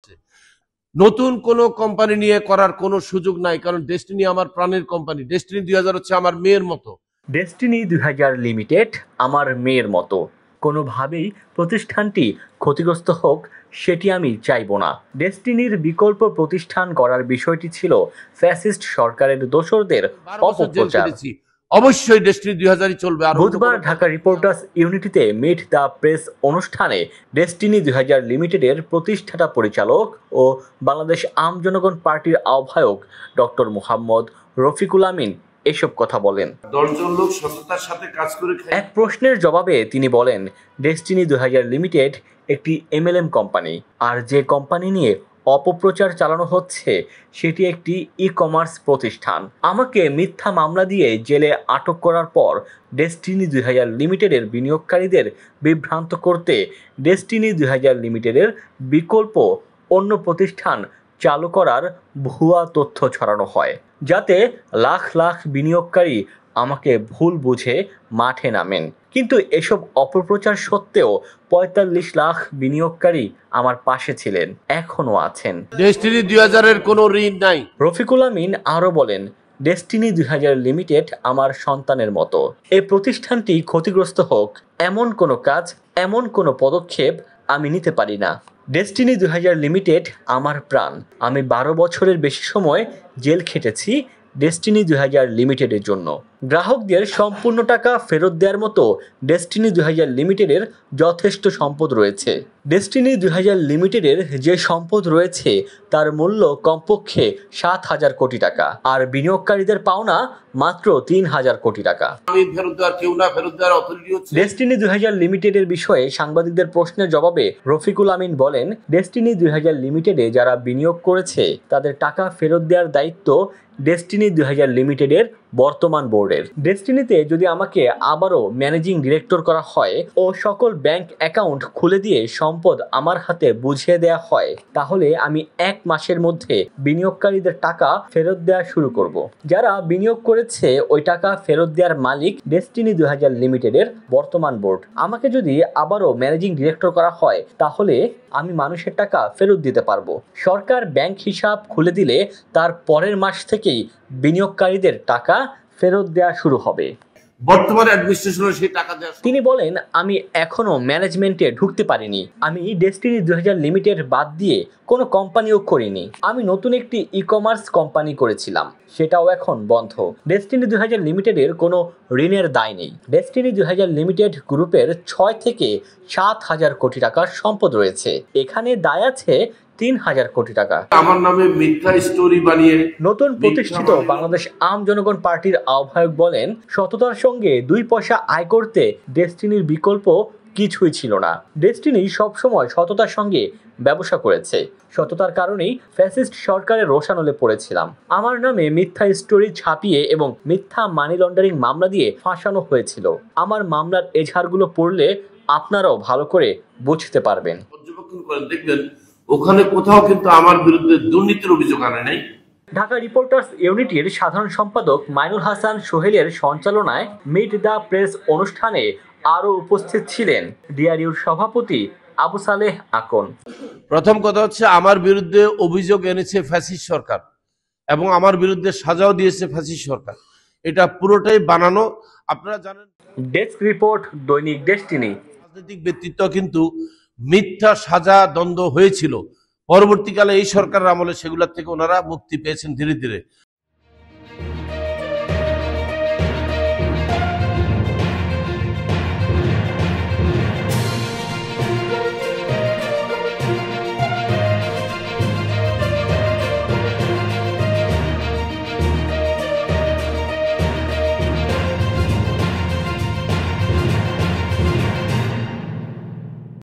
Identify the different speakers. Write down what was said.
Speaker 1: হচ্ছে। নতুন কোনো কোম্পানি নিয়ে করার কোনো সুযোগ নাই, কারণ ডেস্টিনি আমার প্রাণের কোম্পানি। ডেস্টিনি 2000 হচ্ছে আমার মেয়ের মতো।
Speaker 2: ডেস্টিনি 2000 লিমিটেড আমার মেয়ের মতো। কোনোভাবেই প্রতিষ্ঠানটি ক্ষতিগ্রস্ত হোক সেটি আমি চাইব না। ডেস্টিনির বিকল্প প্রতিষ্ঠান করার বিষয়টি ছিল ফ্যাসিস্ট সরকারের দোসরদের
Speaker 1: 12 বছর জেল
Speaker 2: অপপ্রচার।
Speaker 1: খেটেছি, অবশ্যই ডেস্টিনি 2000ই চলবে। আর
Speaker 2: বুধবার ঢাকা রিপোর্টার্স ইউনিটিতে মিট দ্য প্রেস অনুষ্ঠানে ডেস্টিনি 2000 লিমিটেডের প্রতিষ্ঠাতা পরিচালক ও বাংলাদেশ আম জনগণ পার্টির আহ্বায়ক ডক্টর মোহাম্মদ রফিকুল আমিন এসব কথা বলেন।
Speaker 1: 10 জন লোক সততার সাথে কাজ করে
Speaker 2: এক প্রশ্নের জবাবে তিনি বলেন, ডেস্টিনি 2000 লিমিটেড একটি এমএলএম কোম্পানি, আর যে কোম্পানি নিয়ে অপপ্রচার চালানো হচ্ছে সেটি একটি ই কমার্স প্রতিষ্ঠান। আমাকে মিথ্যা মামলা দিয়ে জেলে আটক করার পর ডেস্টিনি 2000 লিমিটেডের বিনিয়োগকারীদের বিভ্রান্ত করতে ডেস্টিনি 2000 লিমিটেডের বিকল্প অন্য প্রতিষ্ঠান চালু করার ভুয়া তথ্য ছড়ানো হয়, যাতে লাখ লাখ বিনিয়োগকারী আমাকে ভুল বুঝে মাঠে নামেন। কিন্তু এসব অপপ্রচার সত্ত্বেও 45 লাখ বিনিয়োগকারী আমার পাশে ছিলেন, এখনো আছেন।
Speaker 1: ডেস্টিনি 2000 এর কোনো ঋণ নাই।
Speaker 2: রফিকুল আমিন আরও বলেন, ডেস্টিনি 2000 লিমিটেড আমার সন্তানের মতো। এই প্রতিষ্ঠানটি ক্ষতিগ্রস্ত হোক এমন কোনো কাজ, এমন কোনো পদক্ষেপ আমি নিতে পারি না। ডেস্টিনি 2000 লিমিটেড আমার প্রাণ। আমি 12 বছরের বেশি সময় জেল খেটেছি ডেস্টিনি 2000 লিমিটেডের জন্য। গ্রাহকদের সম্পূর্ণ টাকা ফেরত দেওয়ার মতো ডেস্টিনি 2000 লিমিটেডের যথেষ্ট সম্পদ রয়েছে। ডেস্টিনি 2000 লিমিটেডের যে সম্পদ রয়েছে তার মূল্য কমপক্ষে 7,000 কোটি টাকা, আর বিনিয়োগকারীদের পাওনা মাত্র 3,000 কোটি টাকা।
Speaker 1: আমি ফেরত দেওয়ার কেউ না, ফেরত দেওয়ার অথরিটি হচ্ছে।
Speaker 2: ডেস্টিনি 2000 লিমিটেডের বিষয়ে সাংবাদিকদের প্রশ্নের জবাবে রফিকুল আমিন বলেন, ডেস্টিনি 2000 লিমিটেডে যারা বিনিয়োগ করেছে তাদের টাকা ফেরত দেওয়ার দায়িত্ব ডেস্টিনি 2000 লিমিটেডের বর্তমান বোর্ডের। ডেস্টিনিতে যদি আমাকে আবারও ম্যানেজিং ডিরেক্টর করা হয় ও সকল ব্যাংক অ্যাকাউন্ট খুলে দিয়ে সম্পদ আমার হাতে বুঝিয়ে দেওয়া হয়, তাহলে আমি 1 মাসের মধ্যে বিনিয়োগকারীদের টাকা ফেরত দেওয়া শুরু করব। যারা বিনিয়োগ করেছে ওই টাকা ফেরত দেওয়ার মালিক ডেস্টিনি 2000 লিমিটেডের বর্তমান বোর্ড। আমাকে যদি আবারও ম্যানেজিং ডিরেক্টর করা হয় তাহলে আমি মানুষের টাকা ফেরত দিতে পারবো। সরকার ব্যাংক হিসাব খুলে দিলে তার পরের মাস থেকেই বিনিয়োগকারীদের টাকা ফেরত দেওয়া শুরু হবে।
Speaker 1: বর্তমানে অ্যাডমিনিস্ট্রেশনে সেই টাকা দেওয়া।
Speaker 2: তিনি বলেন, আমি এখনো ম্যানেজমেন্টে ঢুকতে পারিনি। আমি ডেস্টিনি 2000 লিমিটেড বাদ দিয়ে কোনো কোম্পানিও করিনি। আমি নতুন একটি ই কমার্স কোম্পানি করেছিলাম, সেটাও এখন বন্ধ। ডেস্টিনি 2000 লিমিটেডের কোনো ঋণের দায় নেই। ডেস্টিনি 2000 লিমিটেড গ্রুপের 6 থেকে 7,000 কোটি টাকার সম্পদ রয়েছে। এখানে দায় আছে 3,000 কোটি টাকা।
Speaker 1: আমার নামে মিথ্যা স্টোরি বানিয়ে।
Speaker 2: নতুন প্রতিষ্ঠিত বাংলাদেশ আম জনগণ পার্টির আহ্বায়ক বলেন, সততার সঙ্গে 2 পয়সা আয় করতে ডেস্টিনির বিকল্প কিছুই ছিল না। ডেস্টিনি সবসময় সততার সঙ্গে ব্যবসা করেছে। সততার কারণেই ফ্যাসিস্ট সরকারের রোষানলে পড়েছিলাম। আমার নামে মিথ্যা স্টোরি ছাপিয়ে এবং মিথ্যা মানি লন্ডারিং মামলা দিয়ে ফাঁসানো হয়েছিল। আমার মামলার এজাহারগুলো পড়লে আপনারাও ভালো করে বুঝতে পারবেন।
Speaker 1: পর্যবেক্ষণ করেন, দেখবেন ওখানে কোথাও কিন্তু আমার বিরুদ্ধে দুর্নীতির অভিযোগ আনে নাই।
Speaker 2: ঢাকা রিপোর্টার্স ইউনিটির সাধারণ সম্পাদক মাইনুল হাসান সোহেলের সঞ্চালনায় মিট দ্য প্রেস অনুষ্ঠানে আরও উপস্থিত ছিলেন ডিআরইউর সভাপতি আবু সালেহ আকন।
Speaker 1: প্রথম কথা হচ্ছে, আমার বিরুদ্ধে অভিযোগ এনেছে ফ্যাসিস্ট সরকার এবং আমার বিরুদ্ধে সাজাও দিয়েছে ফ্যাসিস্ট সরকার। এটা পুরোটাই বানানো। আপনারা জানেন,
Speaker 2: ডেস্ক রিপোর্ট, দৈনিক ডেস্টিনি।
Speaker 1: রাজনৈতিক ব্যক্তিত্ব কিন্তু মিথ্যা সাজা দ্বন্দ্ব হয়েছিল, পরবর্তীকালে এই সরকারের আমলে সেগুলোর থেকে ওনারা মুক্তি পেয়েছেন ধীরে ধীরে।